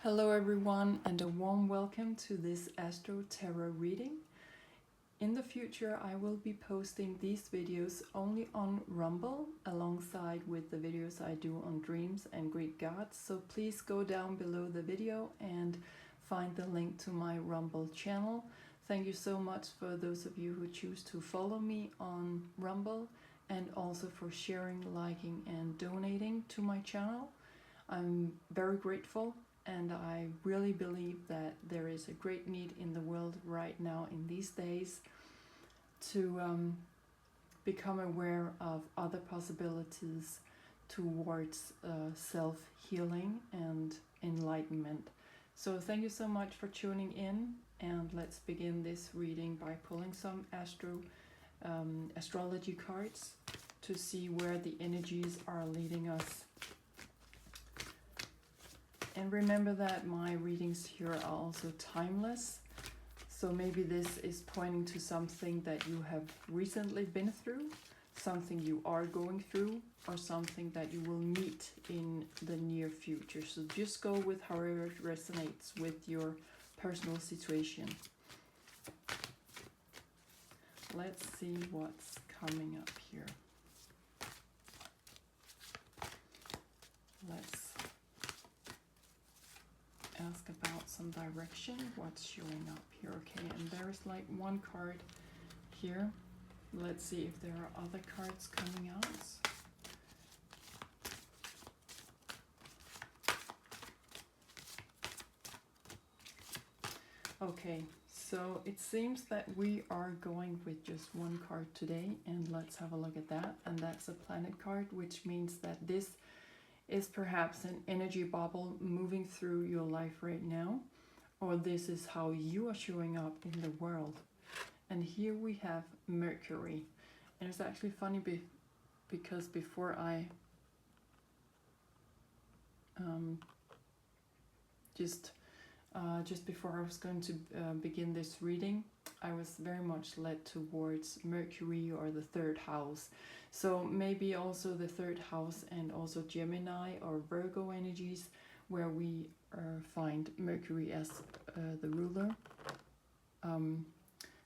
Hello everyone and a warm welcome to this AstroTarot reading. In the future I will be posting these videos only on Rumble alongside with the videos I do on dreams and Greek gods, so please go down below the video and find the link to my Rumble channel. Thank you so much for those of you who choose to follow me on Rumble and also for sharing, liking and donating to my channel. I'm very grateful. And I really believe that there is a great need in the world right now in these days to become aware of other possibilities towards self-healing and enlightenment. So thank you so much for tuning in, and let's begin this reading by pulling some astrology cards to see where the energies are leading us. And remember that my readings here are also timeless, so maybe this is pointing to something that you have recently been through, something you are going through, or something that you will meet in the near future. So just go with however it resonates with your personal situation. Let's see what's coming up here. Let's ask about some direction, what's showing up here. Okay, and there's like one card here. Let's see if there are other cards coming out. Okay, so it seems that we are going with just one card today, and let's have a look at that. And that's a planet card, which means that this is perhaps an energy bubble moving through your life right now, or this is how you are showing up in the world. And here we have Mercury, and it's actually funny because before I just before I was going to begin this reading, I was very much led towards Mercury or the third house. So maybe also the third house and also Gemini or Virgo energies, where we find Mercury as the ruler,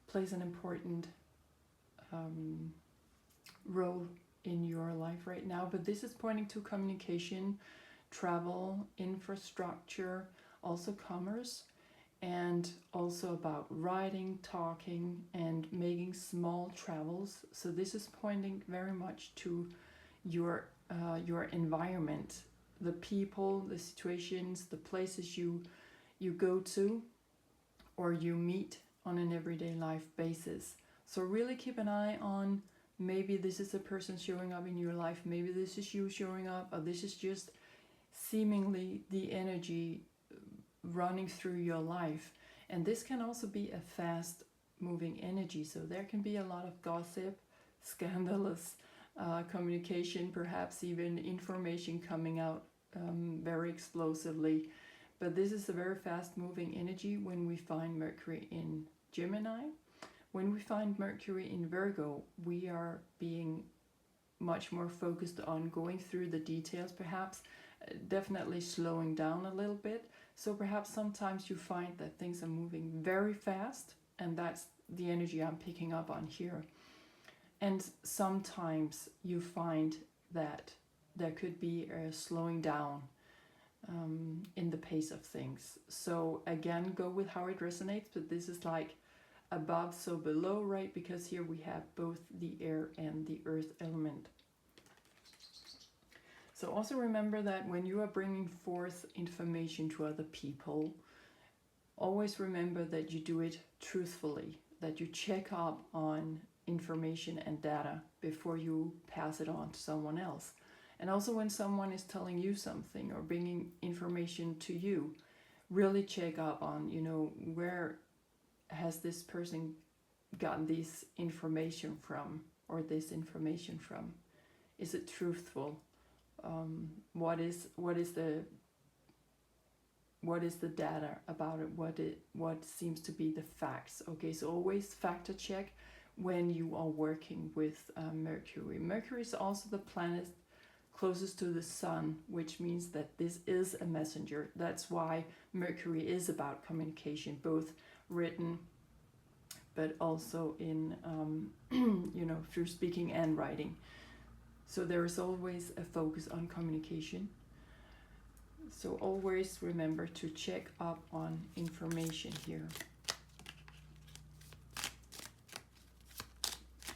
plays an important role in your life right now. But this is pointing to communication, travel, infrastructure, also commerce, and also about writing, talking, and making small travels. So this is pointing very much to your environment, the people, the situations, the places you go to or you meet on an everyday life basis. So really keep an eye on, maybe this is a person showing up in your life, maybe this is you showing up, or this is just seemingly the energy running through your life. And this can also be a fast moving energy, so there can be a lot of gossip, scandalous communication, perhaps even information coming out very explosively. But this is a very fast moving energy when we find Mercury in Gemini. When we find Mercury in Virgo, we are being much more focused on going through the details, perhaps definitely slowing down a little bit. So perhaps sometimes you find that things are moving very fast, and that's the energy I'm picking up on here. And sometimes you find that there could be a slowing down in the pace of things. So again, go with how it resonates, but this is like above so below, right? Because here we have both the air and the earth element. So also remember that when you are bringing forth information to other people, always remember that you do it truthfully, that you check up on information and data before you pass it on to someone else. And also when someone is telling you something or bringing information to you, really check up on, where has this person gotten this information from, or this information from? Is it truthful? What is the data about it? What seems to be the facts? Okay, so always factor check when you are working with Mercury. Mercury is also the planet closest to the sun, which means that this is a messenger. That's why Mercury is about communication, both written but also in through speaking and writing. So there is always a focus on communication. So always remember to check up on information here.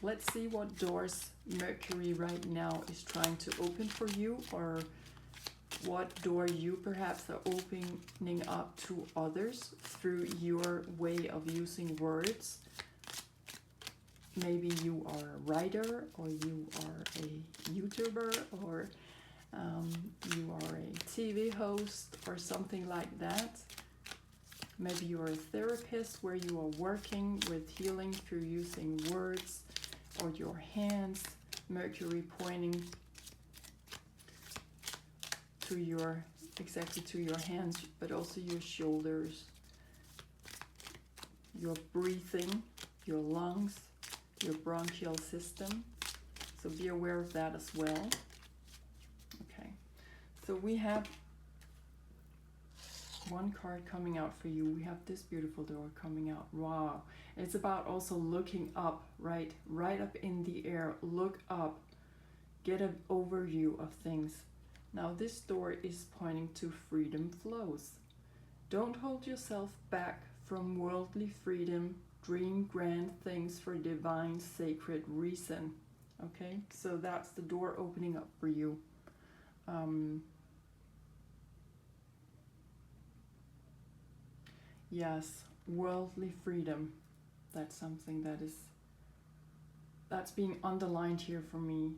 Let's see what doors Mercury right now is trying to open for you, or what door you perhaps are opening up to others through your way of using words. Maybe you are a writer, or you are a YouTuber, or you are a TV host, or something like that. Maybe you are a therapist where you are working with healing through using words or your hands. Mercury pointing to your, exactly to your hands, but also your shoulders, your breathing, your lungs, your bronchial system. So be aware of that as well. Okay, so we have one card coming out for you. We have this beautiful door coming out. Wow. It's about also looking up, right up in the air. Look up, get an overview of things. Now this door is pointing to freedom flows. Don't hold yourself back from worldly freedom. Dream grand things for divine sacred reason. Okay, so that's the door opening up for you. Yes, worldly freedom. That's something that's being underlined here for me.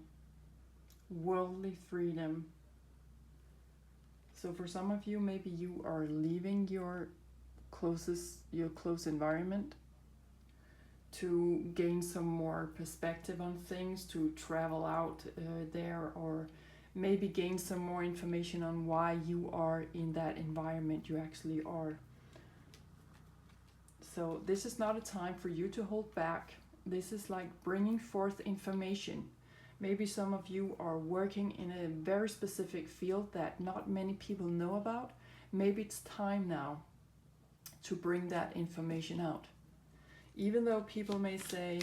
Worldly freedom. So for some of you, maybe you are leaving your close environment to gain some more perspective on things, to travel out there, or maybe gain some more information on why you are in that environment you actually are. So this is not a time for you to hold back. This is like bringing forth information. Maybe some of you are working in a very specific field that not many people know about. Maybe it's time now to bring that information out. Even though people may say,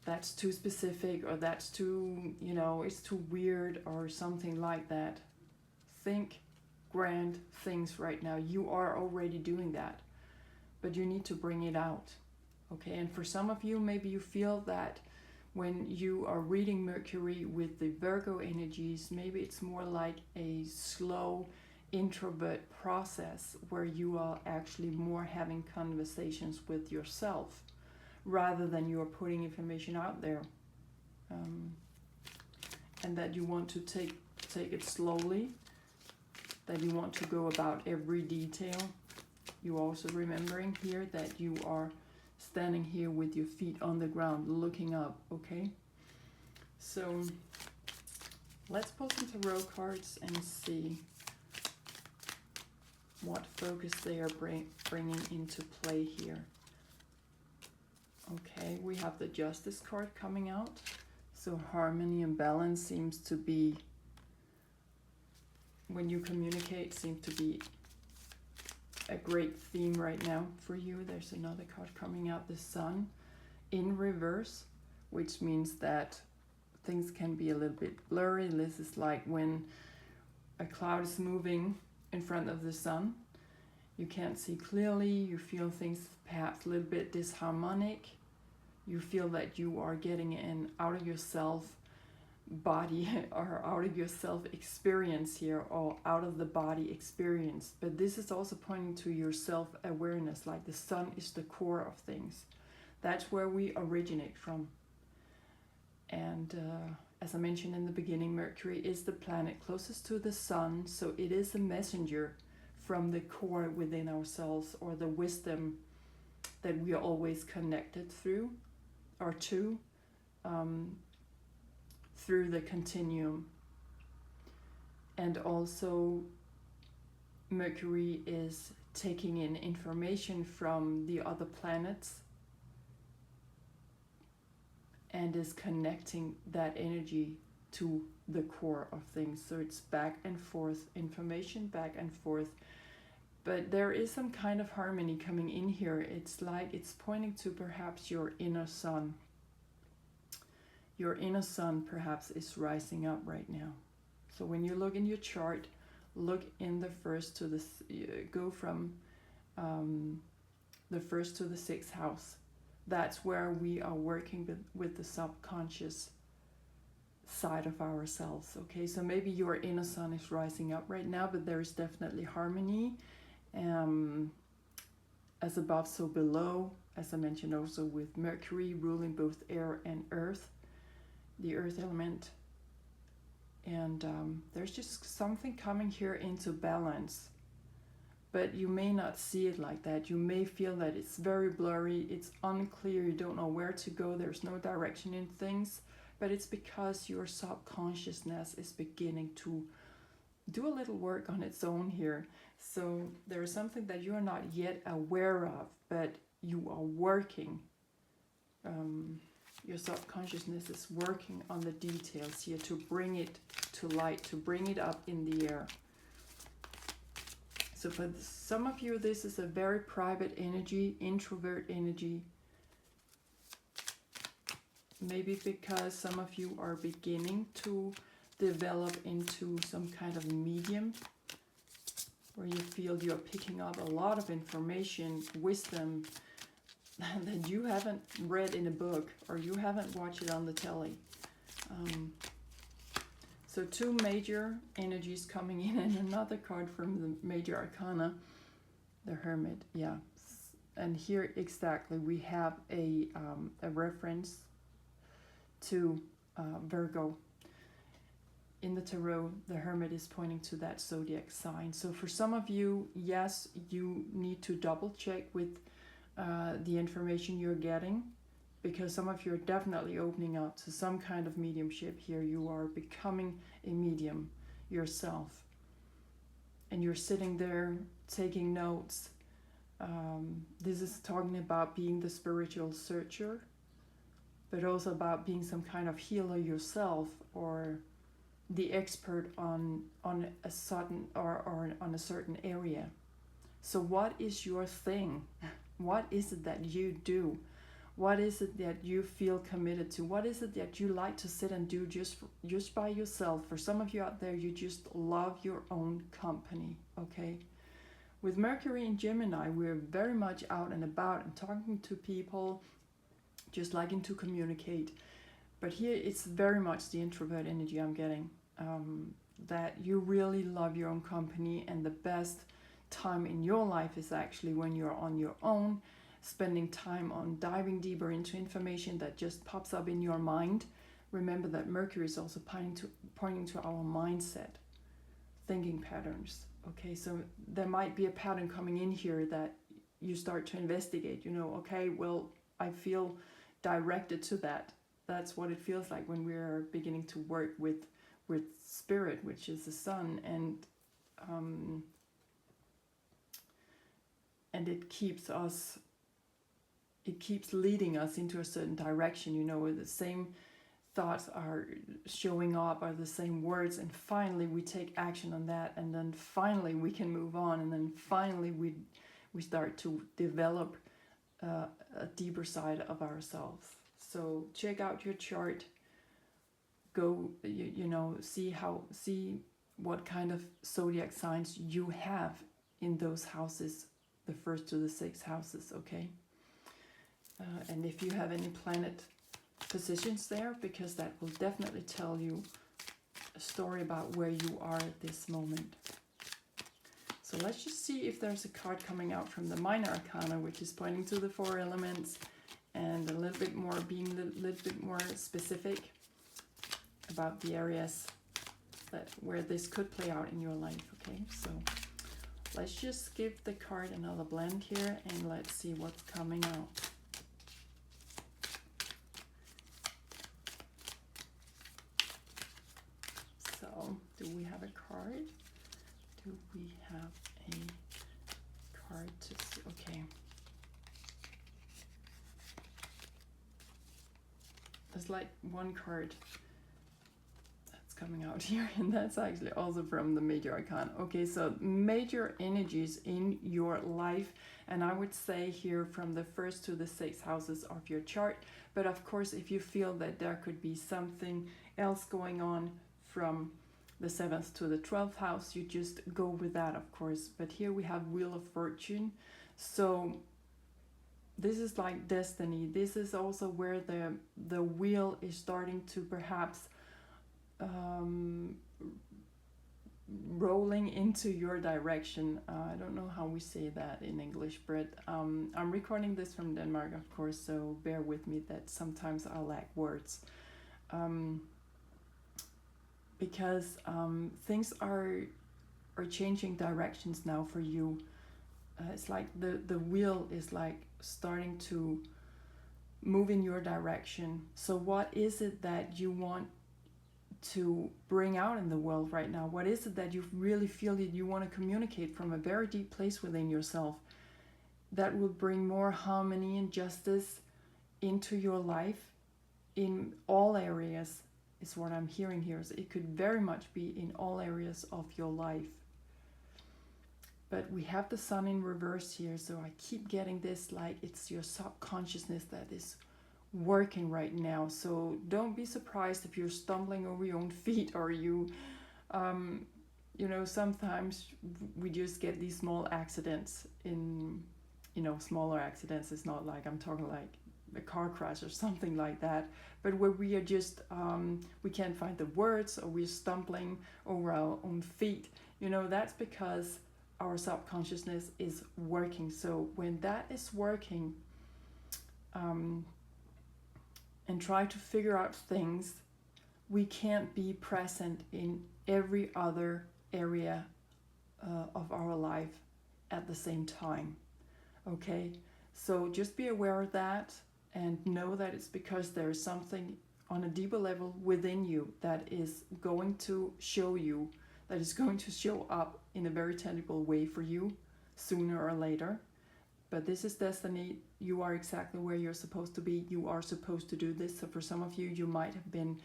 that's too specific, or that's too, it's too weird, or something like that. Think grand things right now. You are already doing that, but you need to bring it out. Okay, and for some of you, maybe you feel that when you are reading Mercury with the Virgo energies, maybe it's more like a slow introvert process where you are actually more having conversations with yourself rather than you are putting information out there, and that you want to take it slowly, that you want to go about every detail. You also remembering here that you are standing here with your feet on the ground looking up. Okay, so let's pull some tarot cards and see what focus they are bringing into play here. Okay, we have the Justice card coming out. So harmony and balance seems to be, when you communicate, seems to be a great theme right now for you. There's another card coming out, the Sun in reverse, which means that things can be a little bit blurry. This is like when a cloud is moving in front of the sun. You can't see clearly. You feel things perhaps a little bit disharmonic. You feel that you are getting in out of yourself body, or out of yourself experience here, or out of the body experience. But this is also pointing to your self-awareness, like the sun is the core of things. That's where we originate from. And as I mentioned in the beginning, Mercury is the planet closest to the sun, so it is a messenger from the core within ourselves, or the wisdom that we are always connected through, or to, through the continuum. And also Mercury is taking in information from the other planets and is connecting that energy to the core of things. So it's back and forth, information back and forth. But there is some kind of harmony coming in here. It's like it's pointing to perhaps your inner sun. Your inner sun perhaps is rising up right now. So when you look in your chart, look in the first to the, go from the first to the sixth house. That's where we are working with the subconscious side of ourselves. Okay, so maybe your inner sun is rising up right now, but there is definitely harmony. As above, so below, as I mentioned also with Mercury ruling both air and earth, the earth element. And there's just something coming here into balance. But you may not see it like that. You may feel that it's very blurry, it's unclear, you don't know where to go, there's no direction in things. But it's because your subconsciousness is beginning to do a little work on its own here. So there is something that you are not yet aware of, but you are working. Your subconsciousness is working on the details here to bring it to light, to bring it up in the air. So for some of you, this is a very private energy, introvert energy. Maybe because some of you are beginning to develop into some kind of medium where you feel you're picking up a lot of information, wisdom that you haven't read in a book or you haven't watched it on the telly. So two major energies coming in, and another card from the major arcana, the Hermit. Yeah, and here exactly we have a reference to Virgo. In the tarot, the Hermit is pointing to that zodiac sign. So for some of you, yes, you need to double check with the information you're getting, because some of you are definitely opening up to some kind of mediumship here. You are becoming a medium yourself. And you're sitting there taking notes. This is talking about being the spiritual searcher, but also about being some kind of healer yourself, or the expert on a certain or on a certain area. So what is your thing? What is it that you do? What is it that you feel committed to? What is it that you like to sit and do just by yourself? For some of you out there, you just love your own company, okay? With Mercury and Gemini, we're very much out and about and talking to people, just liking to communicate. But here it's very much the introvert energy I'm getting, that you really love your own company, and the best time in your life is actually when you're on your own, spending time on diving deeper into information that just pops up in your mind. Remember that Mercury is also pointing to our mindset, thinking patterns. Okay, so there might be a pattern coming in here that you start to investigate. You know, okay, well, I feel directed to that. That's what it feels like when we're beginning to work with spirit, which is the sun, and it keeps leading us into a certain direction. You know, where the same thoughts are showing up, are the same words, and finally we take action on that, and then finally we can move on, and then finally we start to develop a deeper side of ourselves. So check out your chart. Go, see what kind of zodiac signs you have in those houses, the first to the sixth houses, okay? And if you have any planet positions there, because that will definitely tell you a story about where you are at this moment. So let's just see if there's a card coming out from the minor arcana, which is pointing to the four elements and a little bit more, being a little bit more specific about the areas where this could play out in your life. Okay, so let's just give the card another blend here, and let's see what's coming out. So, do we have a card? Do we have a card to see? Okay. The there's like one card that's coming out here, and that's actually also from the major arcana. Okay, so major energies in your life, and I would say here from the 1st to the 6th houses of your chart. But of course, if you feel that there could be something else going on from the 7th to the 12th house, you just go with that, of course. But here we have Wheel of Fortune. So this is like destiny. This is also where the wheel is starting to perhaps rolling into your direction. I don't know how we say that in English, but I'm recording this from Denmark, of course, so bear with me that sometimes I lack words. Because things are changing directions now for you. It's like the wheel is like starting to move in your direction. So what is it that you want to bring out in the world right now? What is it that you really feel that you want to communicate from a very deep place within yourself that will bring more harmony and justice into your life in all areas, is what I'm hearing here. So it could very much be in all areas of your life. But we have the sun in reverse here, so I keep getting this like it's your subconsciousness that is working right now. So don't be surprised if you're stumbling over your own feet, or you know, sometimes we just get these small accidents in, you know, smaller accidents. It's not like I'm talking like a car crash or something like that, but where we are just we can't find the words, or we're stumbling over our own feet, you know, that's because our subconsciousness is working. So when that is working, and try to figure out things, we can't be present in every other area of our life at the same time. Okay, so just be aware of that, and know that it's because there is something on a deeper level within you that is going to show you, that is going to show up in a very tangible way for you sooner or later. But this is destiny. You are exactly where you're supposed to be. You are supposed to do this. So for some of you, you might have been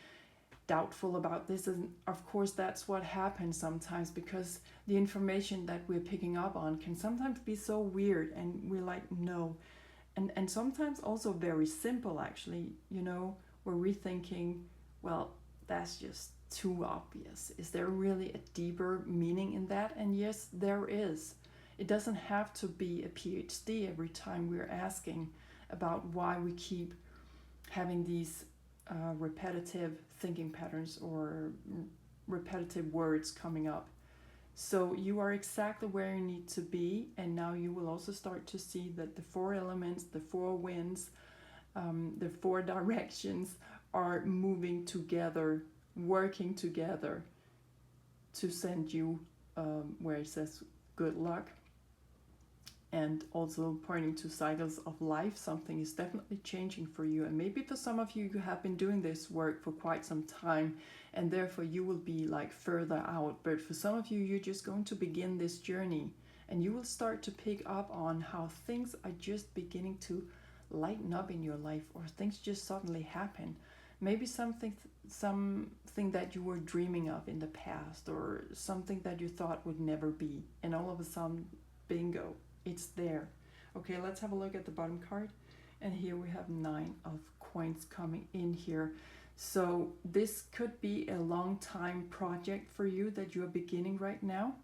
doubtful about this, and of course that's what happens sometimes, because the information that we're picking up on can sometimes be so weird, and we're like, no. And sometimes also very simple, actually, you know, where we're thinking, well, that's just too obvious. Is there really a deeper meaning in that? And yes, there is. It doesn't have to be a PhD every time we're asking about why we keep having these repetitive thinking patterns or repetitive words coming up. So you are exactly where you need to be, and now you will also start to see that the 4 elements, the 4 winds, the 4 directions are moving together, working together to send you where it says good luck. And also pointing to cycles of life. Something is definitely changing for you. And maybe for some of you, you have been doing this work for quite some time, and therefore you will be like further out. But for some of you, you're just going to begin this journey, and you will start to pick up on how things are just beginning to lighten up in your life, or things just suddenly happen. Maybe something that you were dreaming of in the past, or something that you thought would never be, and all of a sudden, bingo, it's there. Okay, let's have a look at the bottom card. And here we have 9 of coins coming in here. So this could be a long time project for you that you are beginning right now.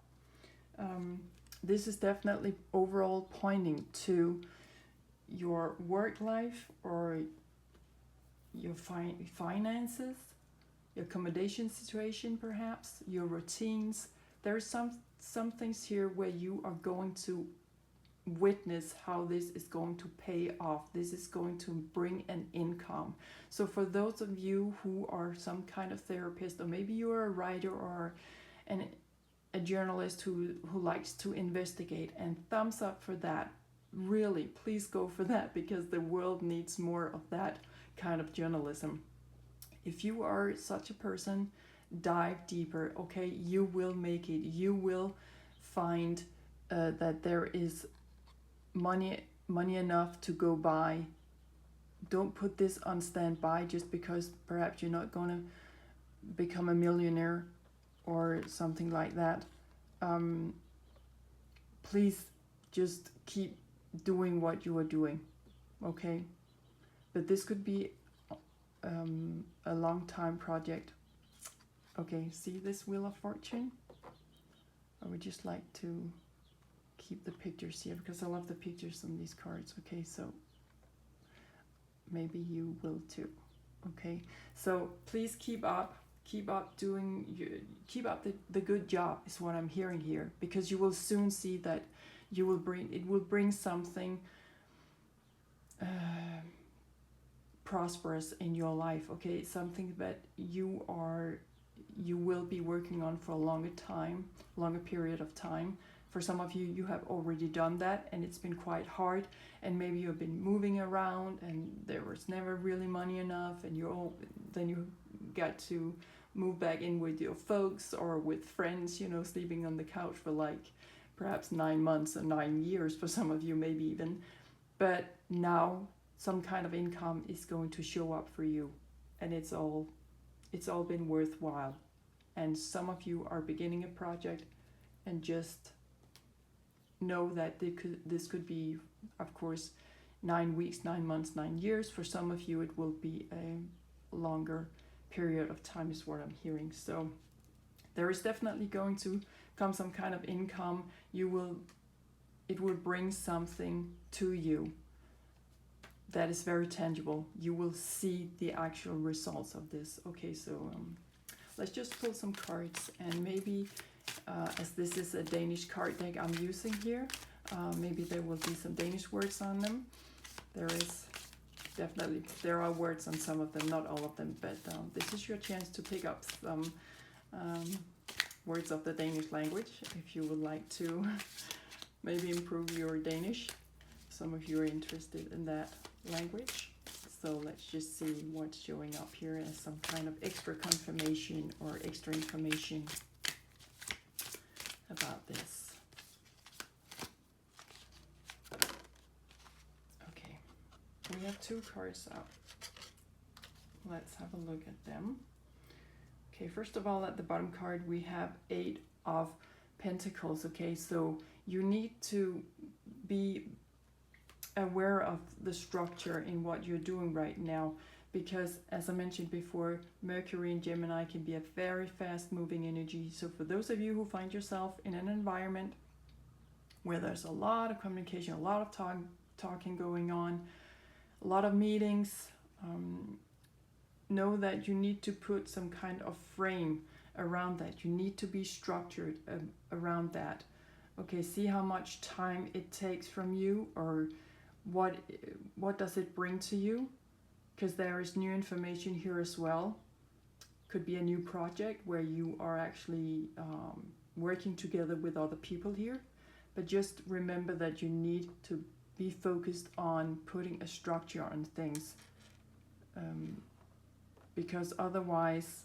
This is definitely overall pointing to your work life, or your finances, your accommodation situation, perhaps, your routines. There are some things here where you are going to witness how this is going to pay off. This is going to bring an income. So for those of you who are some kind of therapist, or maybe you are a writer or a journalist who likes to investigate, and thumbs up for that. Really, please go for that, because the world needs more of that kind of journalism. If you are such a person, dive deeper, okay? You will make it. You will find that there is money enough to go buy don't put this on standby just because perhaps you're not going to become a millionaire or something like that. Please just keep doing what you are doing, okay? But this could be a long time project. Okay, see this Wheel of Fortune? I would just like to keep the pictures here because I love the pictures on these cards. Okay, so maybe you will too. Okay, so please keep up doing keep up the good job is what I'm hearing here, because you will soon see that it will bring something prosperous in your life. Okay, something that you will be working on for a longer period of time. For some of you, you have already done that and it's been quite hard, and maybe you've been moving around and there was never really money enough, and then you got to move back in with your folks or with friends, you know, sleeping on the couch for like perhaps 9 months or 9 years for some of you, maybe even. But now some kind of income is going to show up for you, and it's all been worthwhile. And some of you are beginning a project and just know that this could be, of course, 9 weeks, 9 months, 9 years. For some of you, it will be a longer period of time is what I'm hearing. So there is definitely going to come some kind of income. It will bring something to you that is very tangible. You will see the actual results of this. Okay, so let's just pull some cards, and maybe as this is a Danish card deck I'm using here, maybe there will be some Danish words on them. There are words on some of them, not all of them, but this is your chance to pick up some words of the Danish language if you would like to maybe improve your Danish. Some of you are interested in that language. So let's just see what's showing up here as some kind of extra confirmation or extra information about this. Okay, we have 2 cards out. Let's have a look at them. Okay, first of all, at the bottom card we have 8 of Pentacles. Okay, so you need to be aware of the structure in what you're doing right now, because as I mentioned before, Mercury and Gemini can be a very fast moving energy. So for those of you who find yourself in an environment where there's a lot of communication, a lot of talking going on, a lot of meetings, know that you need to put some kind of frame around that. You need to be structured around that. Okay, see how much time it takes from you, or what does it bring to you, because there is new information here as well. Could be a new project where you are actually working together with other people here, but just remember that you need to be focused on putting a structure on things, because otherwise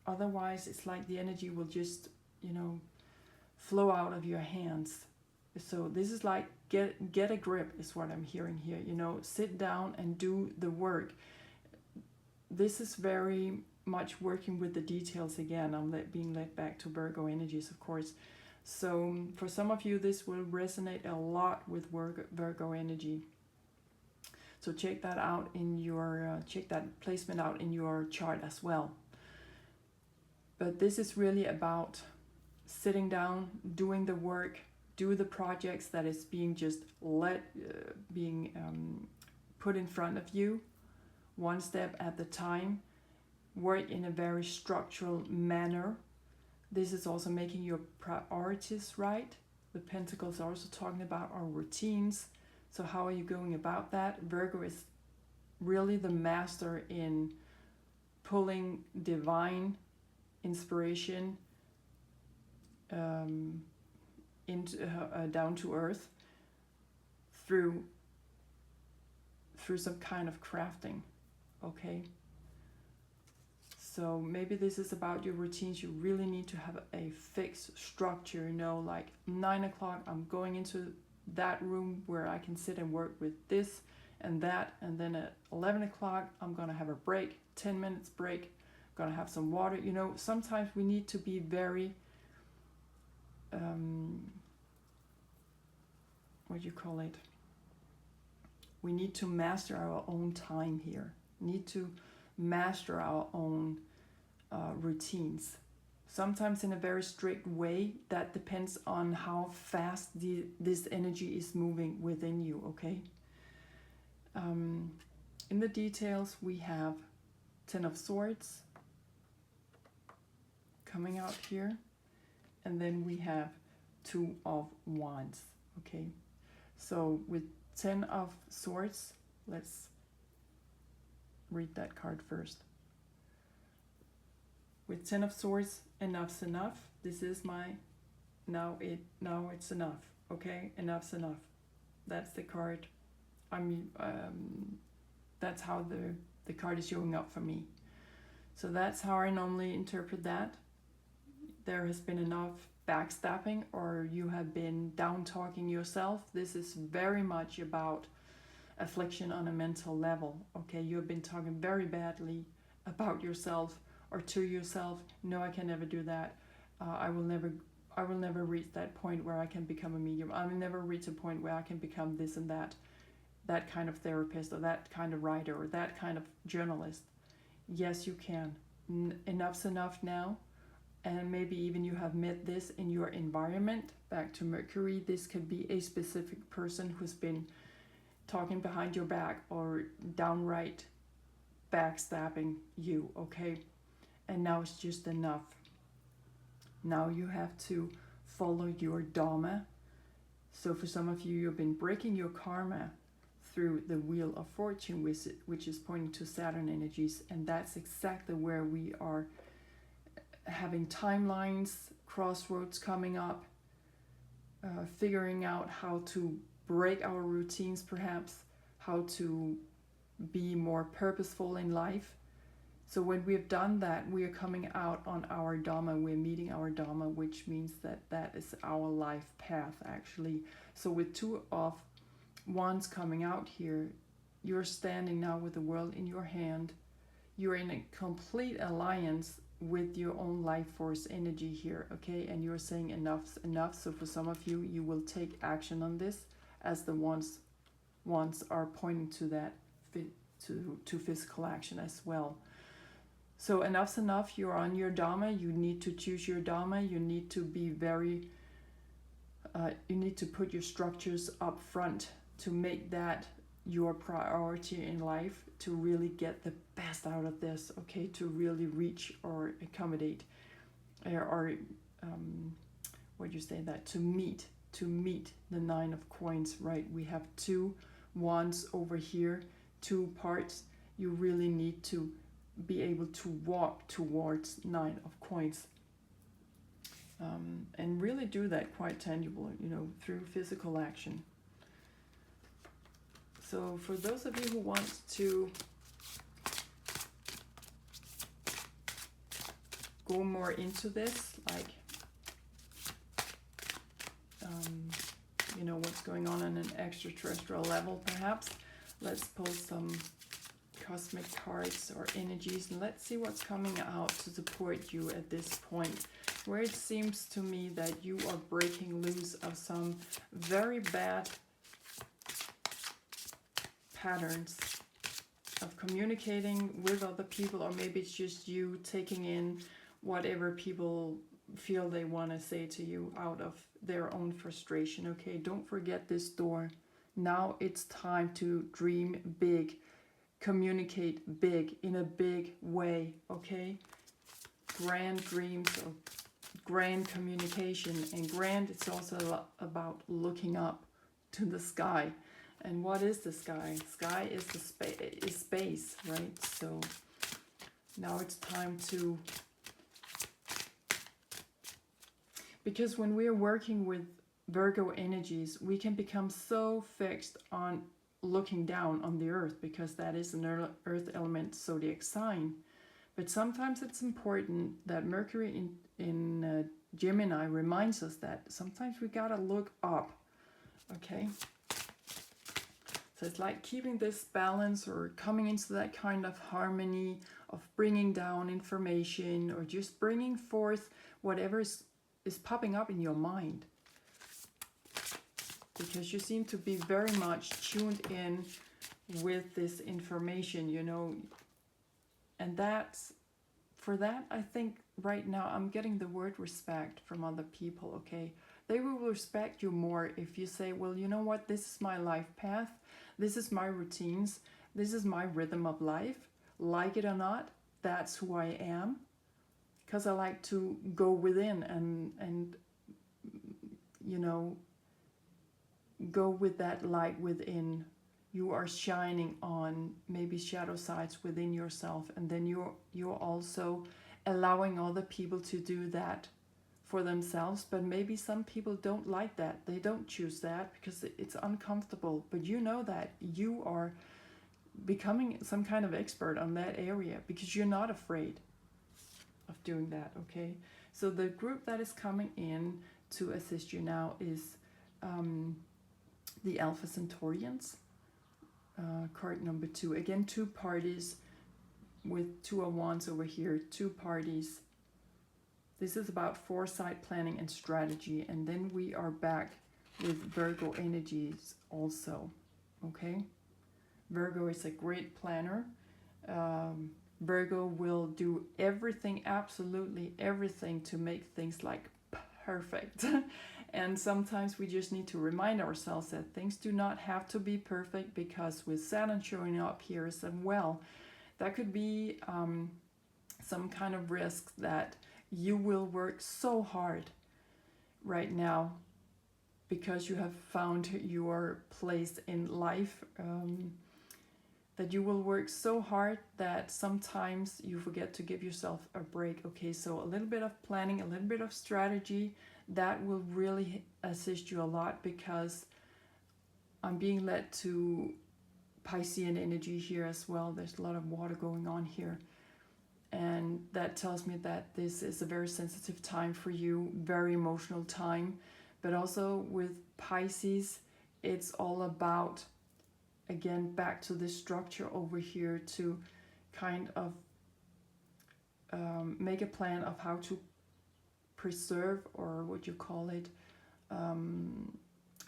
it's like the energy will just, you know, flow out of your hands. So this is like get a grip is what I'm hearing here. You know, sit down and do the work. This is very much working with the details again. I'm being led back to Virgo energies, of course. So for some of you, this will resonate a lot with Virgo energy. So check that out in your check that placement out in your chart as well. But this is really about sitting down, doing the work, do the projects that is being just put in front of you, one step at a time. Work in a very structural manner. This is also making your priorities right. The Pentacles are also talking about our routines. So how are you going about that? Virgo is really the master in pulling divine inspiration into down to earth through some kind of crafting. Okay, so maybe this is about your routines. You really need to have a fixed structure, you know, like 9 o'clock I'm going into that room where I can sit and work with this, and then at 11 o'clock I'm gonna have a break, 10 minutes break, gonna have some water. You know, sometimes we need to be very what do you call it, we need to master our own time here, need to master our own routines, sometimes in a very strict way. That depends on how fast this energy is moving within you, okay? In the details we have 10 of Swords coming out here, and then we have 2 of Wands, okay? So with 10 of Swords, let's read that card first. With 10 of Swords, enough's enough. This is my now it's enough, okay? Enough's enough. That's the card. That's how the card is showing up for me. So that's how I normally interpret that. There has been enough backstabbing, or you have been down talking yourself. This is very much about affliction on a mental level, okay? You have been talking very badly about yourself or to yourself. No, I can never do that. I will never reach that point where I can become a medium. I will never reach a point where I can become this and that kind of therapist, or that kind of writer, or that kind of journalist. Yes, you can. Enough's enough now. And maybe even you have met this in your environment. Back to Mercury, this could be a specific person who's been talking behind your back or downright backstabbing you, okay? And now it's just enough. Now you have to follow your Dharma. So for some of you, you've been breaking your karma through the Wheel of Fortune, which is pointing to Saturn energies, and that's exactly where we are having timelines, crossroads coming up, figuring out how to break our routines, perhaps how to be more purposeful in life. So when we have done that, we are coming out on our Dharma, we're meeting our Dharma, which means that is our life path, actually. So with 2 of Wands coming out here, you're standing now with the world in your hand. You're in a complete alliance with your own life force energy here, okay? And you're saying enough's enough. So for some of you, you will take action on this, as the wands are pointing to that, to physical action as well. So enough's enough. You're on your Dharma. You need to choose your Dharma. You need to be very you need to put your structures up front to make that your priority in life, to really get the best out of this, okay? To really reach or accommodate, or what do you say, that to meet the 9 of Coins, right? We have 2 Wands over here, 2 parts. You really need to be able to walk towards 9 of Coins, and really do that quite tangible, you know, through physical action. So for those of you who want to go more into this, like, you know, what's going on an extraterrestrial level, perhaps, let's pull some cosmic cards or energies, and let's see what's coming out to support you at this point, where it seems to me that you are breaking loose of some very bad patterns of communicating with other people, or maybe it's just you taking in whatever people feel they want to say to you out of their own frustration, okay? Don't forget this door. Now it's time to dream big, communicate big, in a big way, okay? Grand dreams or grand communication, and grand, it's also a lot about looking up to the sky. And what is the sky? Sky is the space, right? So now it's time to, because when we are working with Virgo energies, we can become so fixed on looking down on the earth, because that is an earth element zodiac sign. But sometimes it's important that Mercury in Gemini reminds us that sometimes we gotta look up, okay? So it's like keeping this balance or coming into that kind of harmony of bringing down information or just bringing forth whatever is popping up in your mind. Because you seem to be very much tuned in with this information, you know. And that's, for that, I think right now I'm getting the word respect from other people, okay? They will respect you more if you say, well, you know what, this is my life path, this is my routines, this is my rhythm of life, like it or not, that's who I am. Because I like to go within and you know, go with that light within. You are shining on maybe shadow sides within yourself, and then you're also allowing other people to do that for themselves. But maybe some people don't like that. They don't choose that because it's uncomfortable. But you know that you are becoming some kind of expert on that area because you're not afraid of doing that, okay? So the group that is coming in to assist you now is the Alpha Centaurians. Card number 2. Again, 2 parties with 2 of Wands over here. 2 parties. This is about foresight, planning, and strategy. And then we are back with Virgo energies also. Okay? Virgo is a great planner. Virgo will do everything, absolutely everything, to make things like perfect. And sometimes we just need to remind ourselves that things do not have to be perfect, because with Saturn showing up here as well, that could be some kind of risk that you will work so hard right now because you have found your place in life, that you will work so hard that sometimes you forget to give yourself a break. Okay, so a little bit of planning, a little bit of strategy, that will really assist you a lot, because I'm being led to Piscean energy here as well. There's a lot of water going on here. And that tells me that this is a very sensitive time for you, very emotional time. But also with Pisces, it's all about, again, back to this structure over here, to kind of make a plan of how to preserve, or what you call it,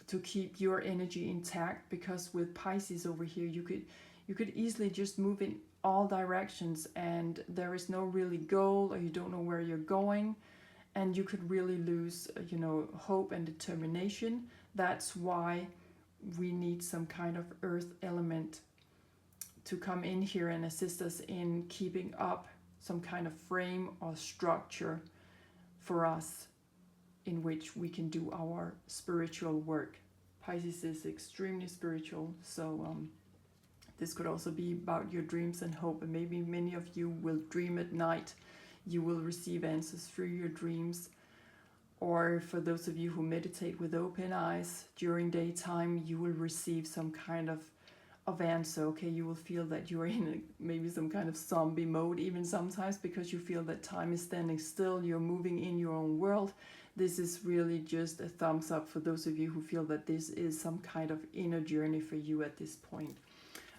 to keep your energy intact. Because with Pisces over here, you could easily just move in all directions, and there is no really goal, or you don't know where you're going, and you could really lose, hope and determination. That's why we need some kind of earth element to come in here and assist us in keeping up some kind of frame or structure for us in which we can do our spiritual work. Pisces is extremely spiritual, so this could also be about your dreams and hope. And maybe many of you will dream at night. You will receive answers through your dreams. Or for those of you who meditate with open eyes during daytime, you will receive some kind of answer. Okay, you will feel that you're in maybe some kind of zombie mode even sometimes, because you feel that time is standing still, you're moving in your own world. This is really just a thumbs up for those of you who feel that this is some kind of inner journey for you at this point.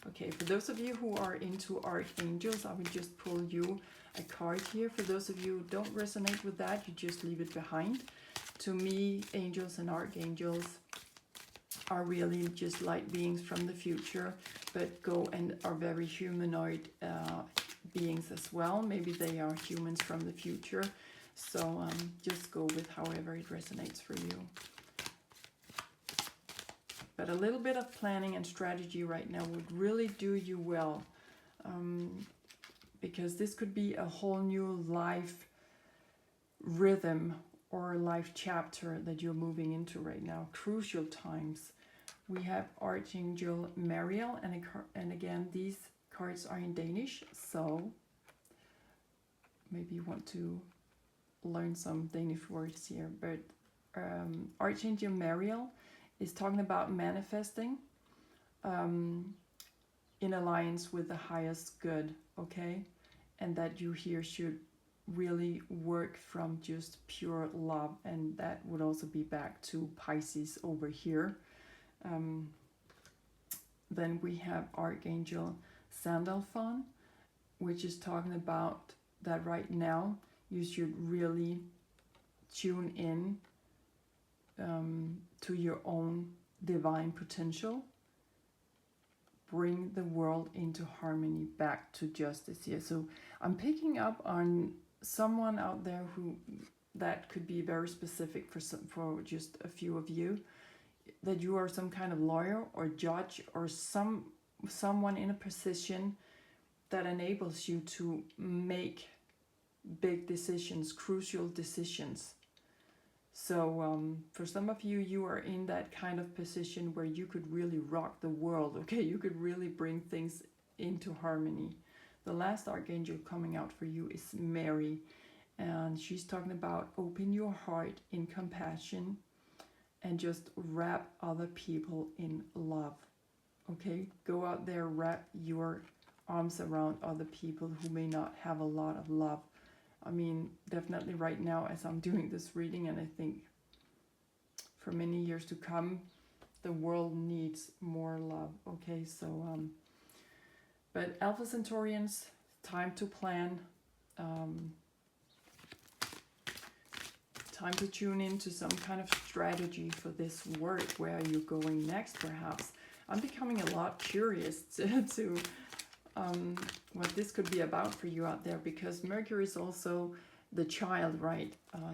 Okay, for those of you who are into Archangels, I will just pull you a card here. For those of you who don't resonate with that, you just leave it behind. To me, angels and archangels are really just light beings from the future, but go and are very humanoid beings as well. Maybe they are humans from the future. So just go with however it resonates for you. But a little bit of planning and strategy right now would really do you well, because this could be a whole new life rhythm or life chapter that you're moving into right now. Crucial times. We have Archangel Mariel, and again, these cards are in Danish, so maybe you want to learn some Danish words here. But Archangel Mariel is talking about manifesting in alliance with the highest good, okay? And that you here should really work from just pure love, and that would also be back to Pisces over here. Then we have Archangel Sandalphon, which is talking about that right now you should really tune in to your own divine potential. Bring the world into harmony, back to justice here. So I'm picking up on someone out there who, that could be very specific for just a few of you, that you are some kind of lawyer or judge or someone in a position that enables you to make big decisions, crucial decisions. So for some of you, you are in that kind of position where you could really rock the world, okay? You could really bring things into harmony. The last archangel coming out for you is Mary, and she's talking about open your heart in compassion and just wrap other people in love, okay? Go out there, wrap your arms around other people who may not have a lot of love. I mean, definitely right now as I'm doing this reading, and I think for many years to come, the world needs more love, okay? So, but Alpha Centaurians, time to plan, time to tune into some kind of strategy for this work. Where are you going next, perhaps? I'm becoming a lot curious to what this could be about for you out there, because Mercury is also the child, right?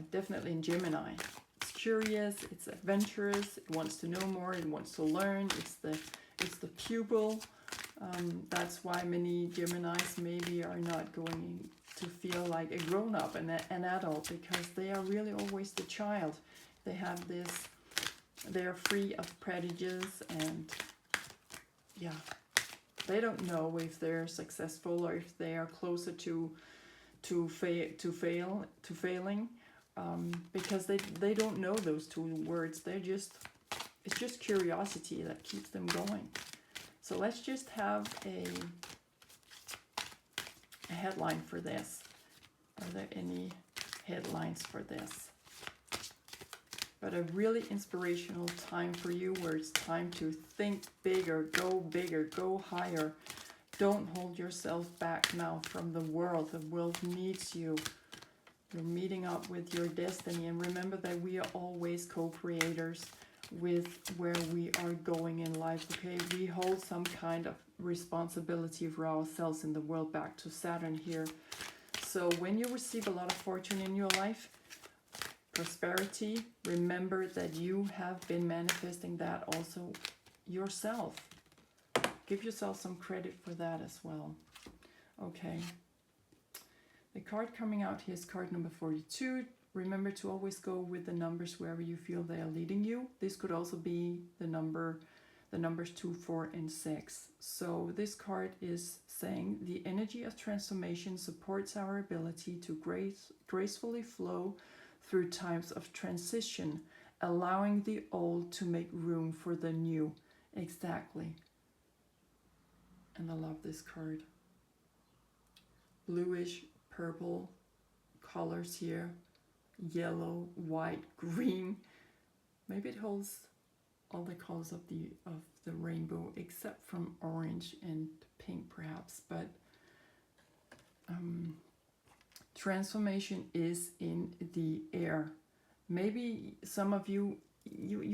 Definitely in Gemini. It's curious, it's adventurous, it wants to know more, it wants to learn, it's the pupil. That's why many Geminis maybe are not going to feel like a grown-up and an adult, because they are really always the child. They have this, they are free of prejudice, and yeah, they don't know if they're successful or if they are closer to failing, because they don't know those two words. It's just curiosity that keeps them going. So let's just have a headline for this. Are there any headlines for this? But a really inspirational time for you, where it's time to think bigger, go higher. Don't hold yourself back now from the world. The world needs you. You're meeting up with your destiny. And remember that we are always co-creators with where we are going in life, okay? We hold some kind of responsibility for ourselves in the world, back to Saturn here. So when you receive a lot of fortune in your life, prosperity, remember that you have been manifesting that also yourself. Give yourself some credit for that as well. Okay. The card coming out here is card number 42. Remember to always go with the numbers wherever you feel they are leading you. This could also be the numbers 2, 4, and 6. So this card is saying the energy of transformation supports our ability to gracefully flow through times of transition, allowing the old to make room for the new. Exactly. And I love this card. Bluish, purple colors here. Yellow, white, green. Maybe it holds all the colors of the rainbow, except from orange and pink perhaps. But transformation is in the air. Maybe some of you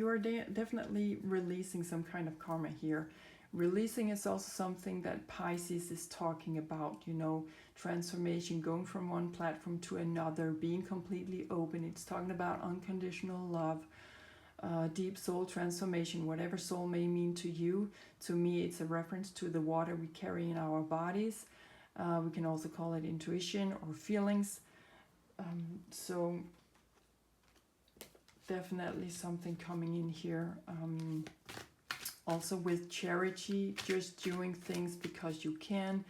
are definitely releasing some kind of karma here. Releasing is also something that Pisces is talking about, you know, transformation, going from one platform to another, being completely open. It's talking about unconditional love, deep soul transformation, whatever soul may mean to you. To me, it's a reference to the water we carry in our bodies. We can also call it intuition or feelings. So definitely something coming in here. Also with charity, just doing things because you can.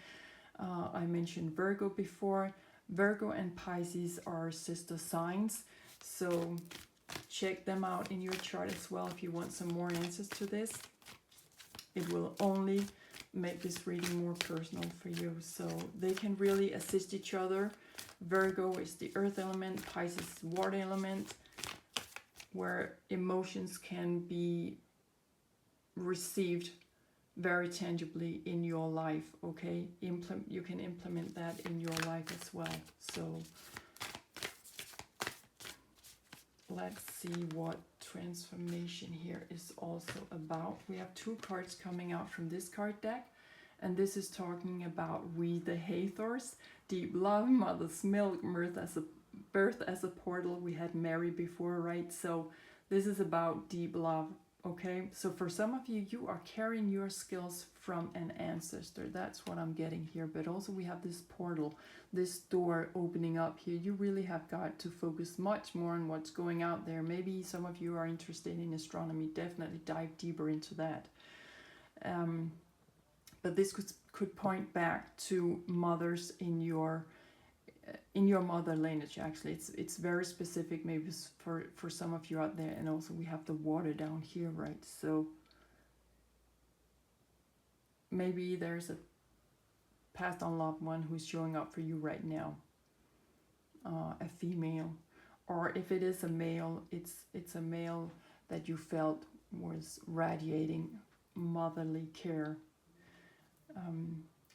I mentioned Virgo before. Virgo and Pisces are sister signs. So check them out in your chart as well if you want some more answers to this. It will only make this reading more personal for you. So they can really assist each other. Virgo is the earth element, Pisces is the water element, where emotions can be received very tangibly in your life, okay? You can implement that in your life as well. So let's see what transformation here is also about. We have 2 cards coming out from this card deck, and this is talking about we the Hathors, deep love, mother's milk, birth as a portal. We had Mary before, right? So this is about deep love, okay? So for some of you, you are carrying your skills from an ancestor. That's what I'm getting here. But also we have this portal, this door opening up here. You really have got to focus much more on what's going out there. Maybe some of you are interested in astronomy. Definitely dive deeper into that. But this could point back to mothers in your mother lineage. Actually, it's very specific, maybe for some of you out there. And also we have the water down here, right? So maybe there's a passed on loved one who's showing up for you right now, a female, or if it is a male, it's a male that you felt was radiating motherly care.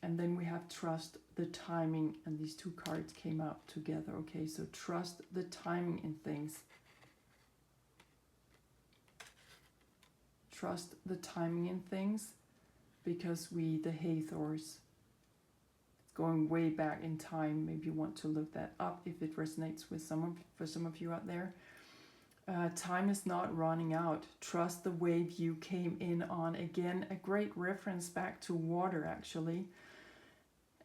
And then we have trust the timing, and these 2 cards came out together. Okay, so trust the timing in things. Trust the timing in things, because we the Hathors, going way back in time. Maybe you want to look that up if it resonates with for some of you out there. Time is not running out. Trust the wave you came in on. Again, a great reference back to water, actually.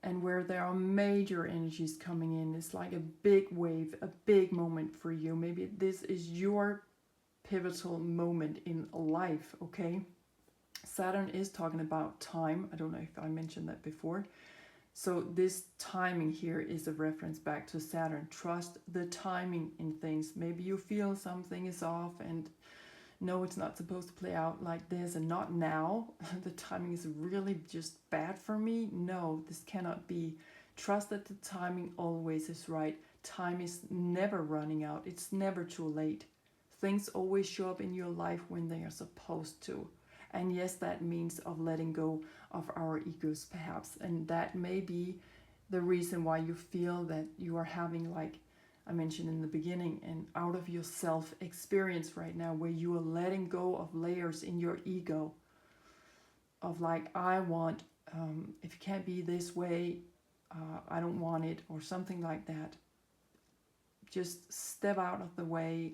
And where there are major energies coming in, it's like a big wave, a big moment for you. Maybe this is your pivotal moment in life, okay? Saturn is talking about time. I don't know if I mentioned that before. So this timing here is a reference back to Saturn. Trust the timing in things. Maybe you feel something is off and no, it's not supposed to play out like this, and not now. The timing is really just bad for me. No, this cannot be. Trust that the timing always is right. Time is never running out. It's never too late. Things always show up in your life when they are supposed to. And yes, that means of letting go of our egos perhaps. And that may be the reason why you feel that you are having, like I mentioned in the beginning, an out of yourself experience right now, where you are letting go of layers in your ego of like, I want, if it can't be this way, I don't want it, or something like that. Just step out of the way,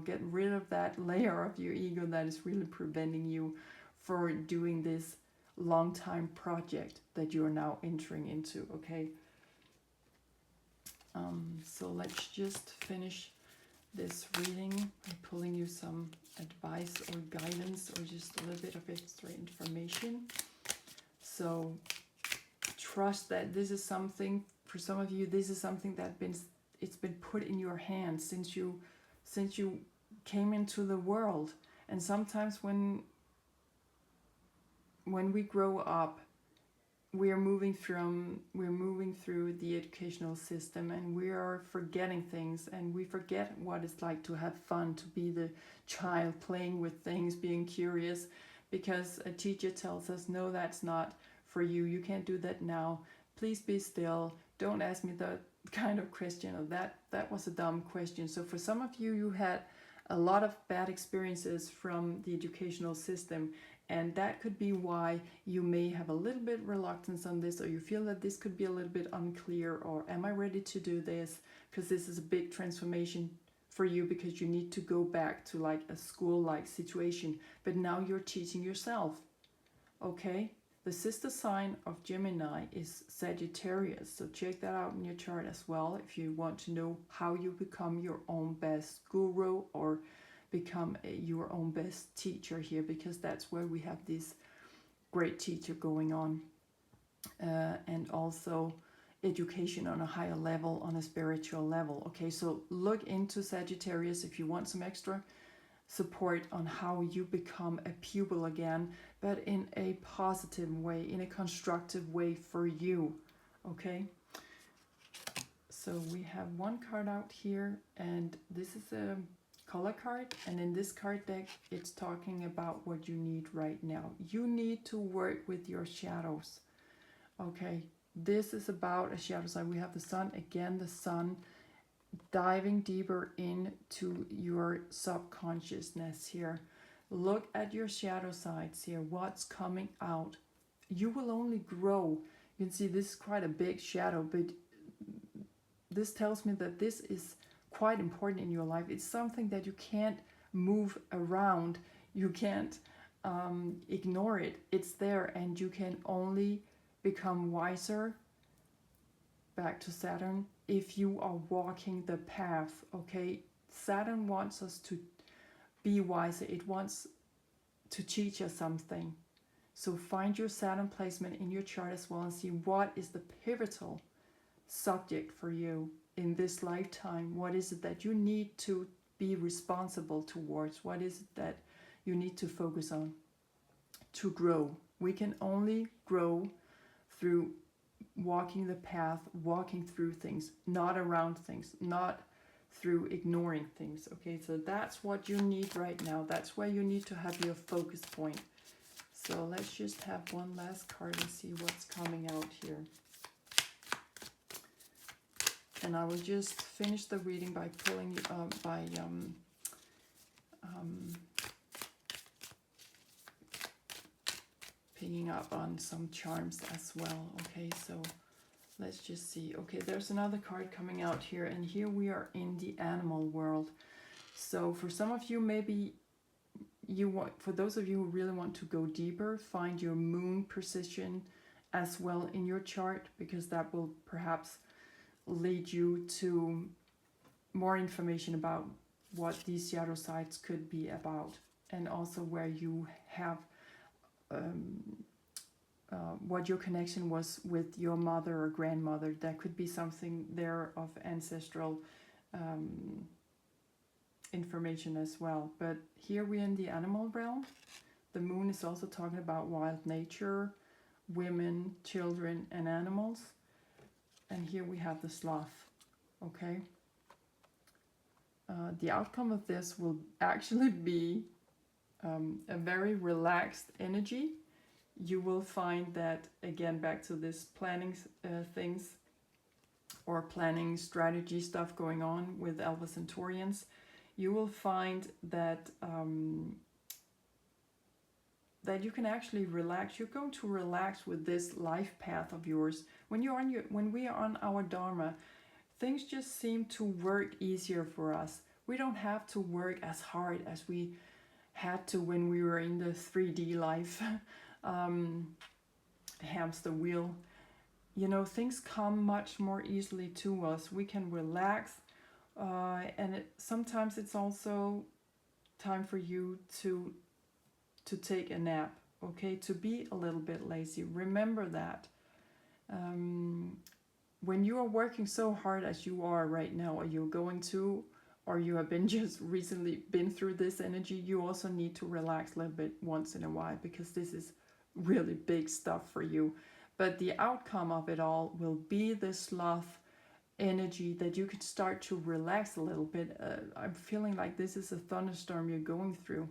get rid of that layer of your ego that is really preventing you for doing this long time project that you are now entering into, okay? So let's just finish this reading by pulling you some advice or guidance, or just a little bit of extra information. So trust that this is something, for some of you, this is something that it's been put in your hands since you came into the world. And sometimes when we grow up, we're moving through the educational system, and we are forgetting things, and we forget what it's like to have fun, to be the child playing with things, being curious, because a teacher tells us, no, that's not for you, you can't do that now, please be still, don't ask me that kind of question, or that was a dumb question. So for some of you, you had a lot of bad experiences from the educational system, and that could be why you may have a little bit reluctance on this, or you feel that this could be a little bit unclear, or am I ready to do this? Because this is a big transformation for you, because you need to go back to like a school-like situation, but now you're teaching yourself, okay? The sister sign of Gemini is Sagittarius, so check that out in your chart as well if you want to know how you become your own best guru, or become your own best teacher here, because that's where we have this great teacher going on, and also education on a higher level, on a spiritual level. Okay, so look into Sagittarius if you want some extra support on how you become a pupil again, but in a positive way, in a constructive way for you. Okay, so we have one card out here, and this is a color card, and in this card deck it's talking about what you need right now. You need to work with your shadows. Okay, this is about a shadow side. We have the sun again, the sun diving deeper into your subconsciousness here. Look at your shadow sides here, what's coming out. You will only grow. You can see this is quite a big shadow, but this tells me that this is quite important in your life. It's something that you can't move around. You can't ignore it. It's there, and you can only become wiser, back to Saturn, if you are walking the path. Okay, Saturn wants us to be wiser. It wants to teach us something. So find your Saturn placement in your chart as well and see what is the pivotal subject for you in this lifetime. What is it that you need to be responsible towards? What is it that you need to focus on to grow? We can only grow through walking the path, walking through things, not around things, not through ignoring things. Okay, so that's what you need right now. That's where you need to have your focus point. So let's just have one last card and see what's coming out here. And I will just finish the reading by pulling picking up on some charms as well. Okay, so let's just see. Okay, there's another card coming out here, and here we are in the animal world. So for some of you, maybe you want, for those of you who really want to go deeper, find your moon position as well in your chart, because that will perhaps lead you to more information about what these shadow sides could be about, and also where you have what your connection was with your mother or grandmother. There could be something there of ancestral information as well. But here we're in the animal realm. The moon is also talking about wild nature, women, children, and animals. And here we have the sloth. Okay. The outcome of this will actually be a very relaxed energy. You will find that, again, back to this planning things or planning strategy stuff going on with Alpha Centaurians, you will find that that you can actually relax. You're going to relax with this life path of yours. When we are on our Dharma, things just seem to work easier for us. We don't have to work as hard as we had to when we were in the 3D life hamster wheel. You know, things come much more easily to us. We can relax, and sometimes it's also time for you to take a nap. Okay, to be a little bit lazy. Remember that. When you are working so hard as you are right now, or you're going to, or you have been just recently been through this energy, you also need to relax a little bit once in a while, because this is really big stuff for you. But the outcome of it all will be this sloth energy that you can start to relax a little bit. I'm feeling like this is a thunderstorm you're going through.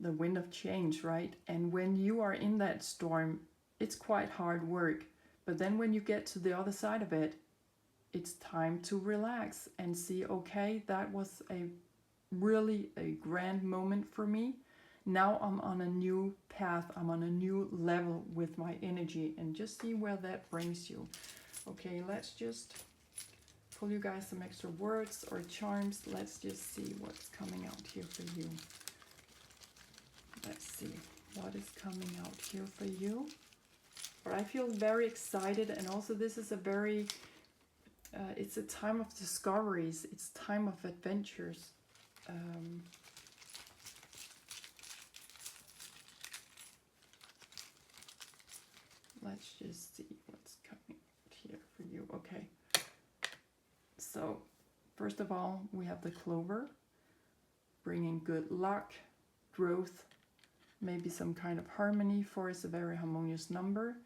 The wind of change, right? And when you are in that storm, it's quite hard work. But then when you get to the other side of it, it's time to relax and see, okay, that was really a grand moment for me. Now I'm on a new path. I'm on a new level with my energy, and just see where that brings you. Okay, let's just pull you guys some extra words or charms. Let's just see what's coming out here for you. Let's see what is coming out here for you. But I feel very excited, and also this is a very, it's a time of discoveries. It's time of adventures. Let's just see what's coming out here for you. Okay. So, first of all, we have the clover, bringing good luck, growth, maybe some kind of harmony. 4 is a very harmonious number.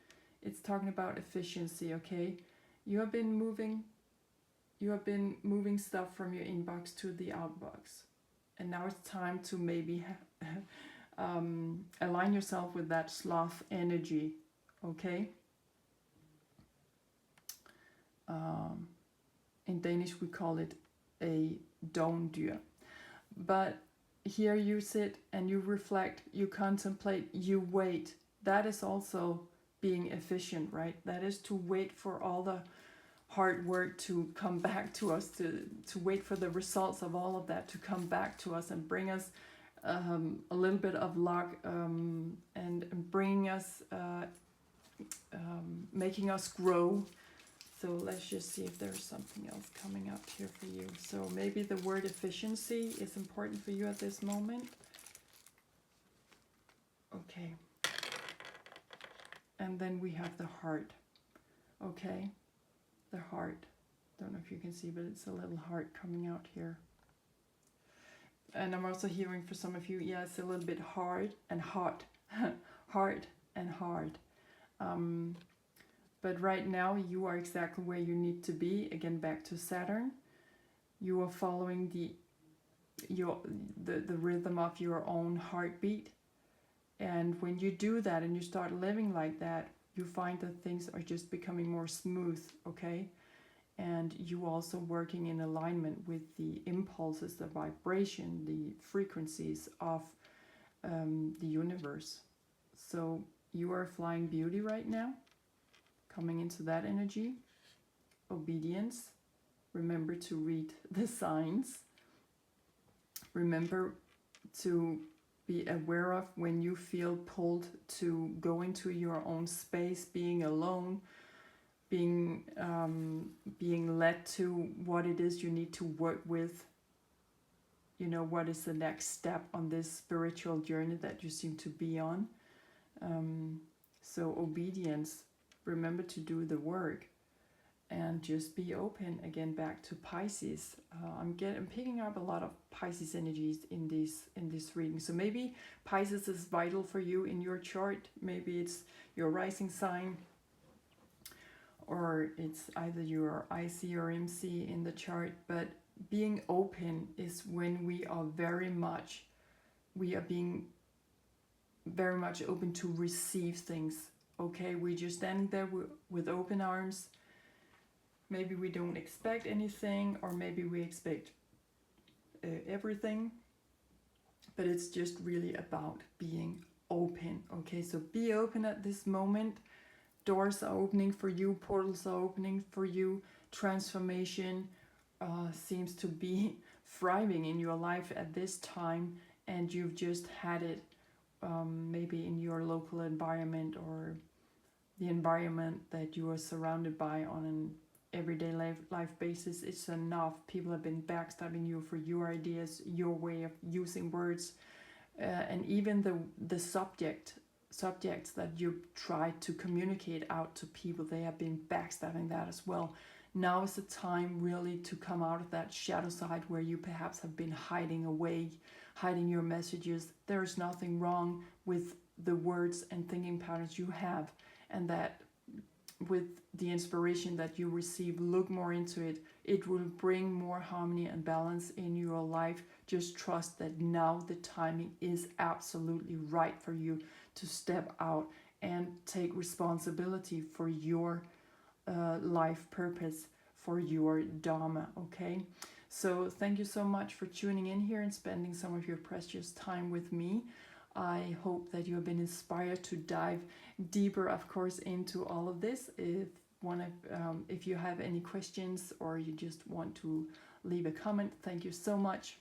It's talking about efficiency, okay? You have been moving you have been moving stuff from your inbox to the outbox. And now it's time to maybe align yourself with that sloth energy, okay? In Danish we call it a dovendyr. But here you sit and you reflect, you contemplate, you wait. That is also being efficient, right? That is to wait for all the hard work to come back to us, to wait for the results of all of that to come back to us and bring us a little bit of luck, and bringing us, making us grow. So let's just see if there's something else coming up here for you. So maybe the word efficiency is important for you at this moment. Okay. And then we have the heart. Okay. The heart. Don't know if you can see, but it's a little heart coming out here. And I'm also hearing for some of you, yeah, it's a little bit hard and hot. Hard and hard. But right now you are exactly where you need to be. Again, back to Saturn. You are following the rhythm of your own heartbeat. And when you do that and you start living like that, you find that things are just becoming more smooth, okay? And you also working in alignment with the impulses, the vibration, the frequencies of the universe. So you are flying beauty right now. Coming into that energy, obedience. Remember to read the signs. Remember to be aware of when you feel pulled to go into your own space, being alone, being led to what it is you need to work with. You know, what is the next step on this spiritual journey that you seem to be on. So obedience. Remember to do the work and just be open. Again, back to Pisces. I'm picking up a lot of Pisces energies in this reading. So maybe Pisces is vital for you in your chart. Maybe it's your rising sign, or it's either your IC or MC in the chart. But being open is when we are being very much open to receive things. Okay, we just stand there with open arms. Maybe we don't expect anything, or maybe we expect everything. But it's just really about being open. Okay, so be open at this moment. Doors are opening for you, portals are opening for you. Transformation seems to be thriving in your life at this time, and you've just had it maybe in your local environment, or the environment that you are surrounded by on an everyday life basis. It's enough. People have been backstabbing you for your ideas, your way of using words, and even the subjects that you try to communicate out to people, they have been backstabbing that as well. Now is the time really to come out of that shadow side where you perhaps have been hiding away, hiding your messages. There's nothing wrong with the words and thinking patterns you have, and that with the inspiration that you receive, look more into it. It will bring more harmony and balance in your life. Just trust that now the timing is absolutely right for you to step out and take responsibility for your life purpose, for your Dharma, okay? So thank you so much for tuning in here and spending some of your precious time with me. I hope that you have been inspired to dive deeper, of course, into all of this. If you have any questions, or you just want to leave a comment, thank you so much.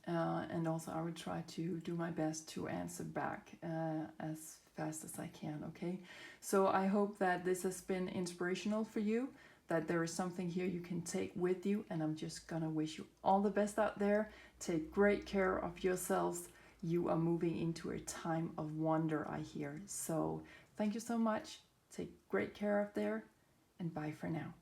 And also I will try to do my best to answer back as fast as I can, okay? So I hope that this has been inspirational for you, that there is something here you can take with you, and I'm just gonna wish you all the best out there. Take great care of yourselves. You are moving into a time of wonder, I hear. So thank you so much. Take great care out there, and bye for now.